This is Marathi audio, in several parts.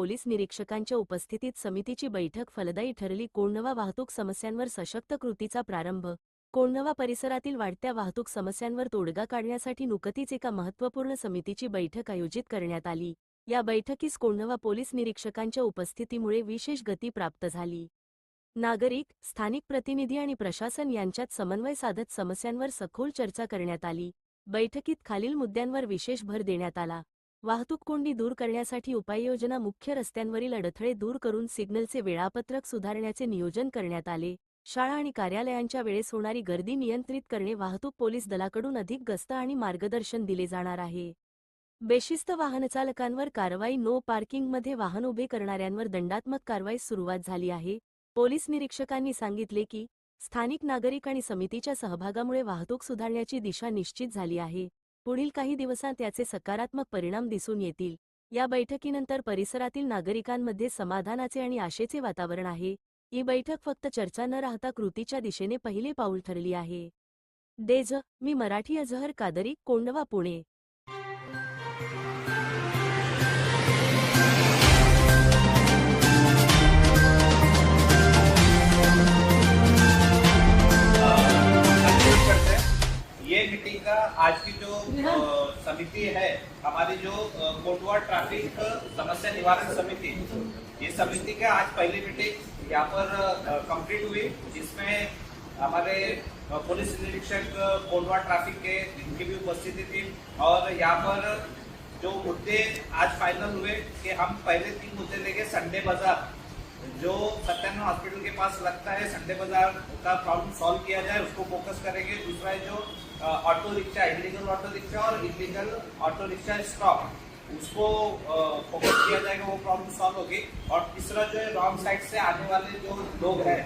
पोलीस निरीक्षकांच्या उपस्थितीत समितीची बैठक फलदायी ठरली. कोंढवा वाहतूक समस्यांवर सशक्त कृतीचा प्रारंभ. कोंढवा परिसरातील वाढत्या वाहतूक समस्यांवर तोडगा काढण्यासाठी नुकतीच एका महत्त्वपूर्ण समितीची बैठक आयोजित करण्यात आली. या बैठकीस कोंढवा पोलीस निरीक्षकांच्या उपस्थितीमुळे विशेष गती प्राप्त झाली. नागरिक, स्थानिक प्रतिनिधी आणि प्रशासन यांच्यात समन्वय साधत समस्यांवर सखोल चर्चा करण्यात आली. बैठकीत खालील मुद्द्यांवर विशेष भर देण्यात आला. वाहतूक कोंडी दूर करण्यासाठी उपाययोजना. मुख्य रस्त्यांवरील अडथळे दूर करून सिग्नलचे वेळापत्रक सुधारण्याचे नियोजन करण्यात आले. शाळा आणि कार्यालयांच्या वेळेस होणारी गर्दी नियंत्रित करणे. वाहतूक पोलीस दलाकडून अधिक गस्त आणि मार्गदर्शन दिले जाणार आहे. बेशिस्त वाहनचालकांवर कारवाई. नो पार्किंगमध्ये वाहन उभे करणाऱ्यांवर दंडात्मक कारवाईस सुरुवात झाली आहे. पोलीस निरीक्षकांनी सांगितले की स्थानिक नागरिक आणि समितीच्या सहभागामुळे वाहतूक सुधारण्याची दिशा निश्चित झाली आहे. पुढील काही दिवसांत याचे सकारात्मक परिणाम दिसून येतील. या बैठकीनंतर परिसरातील नागरिकांमध्ये समाधानाचे आणि आशेचे वातावरण आहे. ही बैठक फक्त चर्चा न राहता कृतीच्या दिशेने पहिले पाऊल ठरली आहे. मी मराठी अजहर कादरी, कोंढवा, पुणे. ये मीटिंग का आज की जो समिति है हमारी, जो कोंढवा ट्रैफिक समस्या निवारण समिति, ये समिति का आज पहली मीटिंग यहाँ पर कंप्लीट हुई, जिसमें हमारे पुलिस निरीक्षक कोंढवा ट्रैफिक के, इनकी भी उपस्थिति थी। और यहाँ पर जो मुद्दे आज फाइनल हुए कि हम पहले 3 मुद्दे लेके संडे बाजार, जो सत्यानंद हॉस्पिटल के पास लगता है, संडे बाजार का प्रॉब्लम सॉल्व किया जाए, उसको फोकस करेंगे। दूसरा है जो auto rickshaw, illegal auto rickshaw और इलीगल ऑटो रिक्शा स्टॉप, उसको फोकस किया जाएगा, वो प्रॉब्लम सॉल्व होगी। और तीसरा जो है रॉन्ग साइड से आने वाले जो लोग हैं,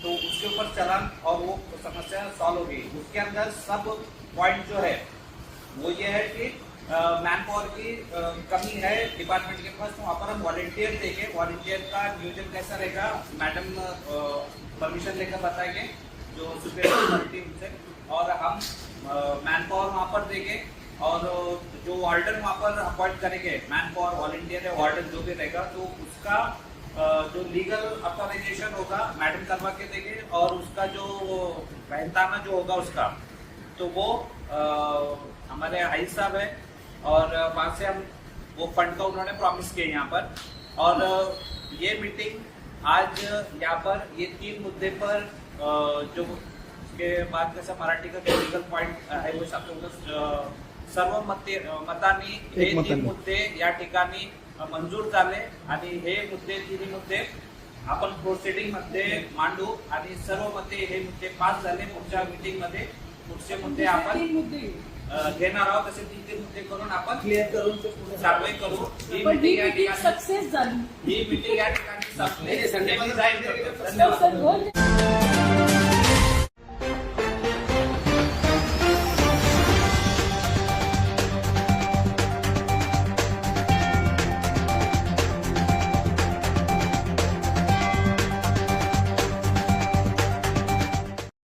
तो उसके ऊपर चलान और वो समस्या सॉल्व होगी। उसके अंदर सब पॉइंट जो है वो ये है कि मैन पावर की कमी है डिपार्टमेंट के पास, तो वहाँ पर हम वॉलंटियर देंगे। वॉलंटियर का नियोजन कैसा रहेगा, मैडम परमिशन लेकर बताएंगे, जो सुपीरियर अथॉरिटी उनसे, और हम मैन पावर वहाँ पर देंगे। और जो वार्डन वहाँ पर अपॉइंट करेंगे, मैन पावर, वॉलंटियर या वार्डन जो भी रहेगा, तो उसका जो लीगल अथॉराइजेशन होगा मैडम करवा के देंगे। और उसका जो मेहनताना जो होगा उसका, तो वो हमारे हाई साहब है, और वहाँ से हम वो फंड का उन्होंने प्रॉमिस किया यहाँ पर। और ये मीटिंग आज यहाँ पर ये 3 मुद्दे पर जो के बाद जैसा मराठी का जो लीगल पॉइंट आहे वो सर्व मतांनी हे 3 मुद्दे या ठिकाणी मंजूर झाले। आणि हे मुद्दे 3 मुद्दे आपण प्रोसिडिंग मध्ये मांडू आणि सर्व मते हे मुद्दे पास झाले। पुढच्या मीटिंग मध्ये पुढचे मुद्दे आपण घेणार आहोत, तसे 3 मुद्दे करून आपण क्लिअर करून कारवाई करू। ही मीटिंग सक्सेस झाली, ही मीटिंग या ठिकाणी संपली। संडे मध्ये जाईल।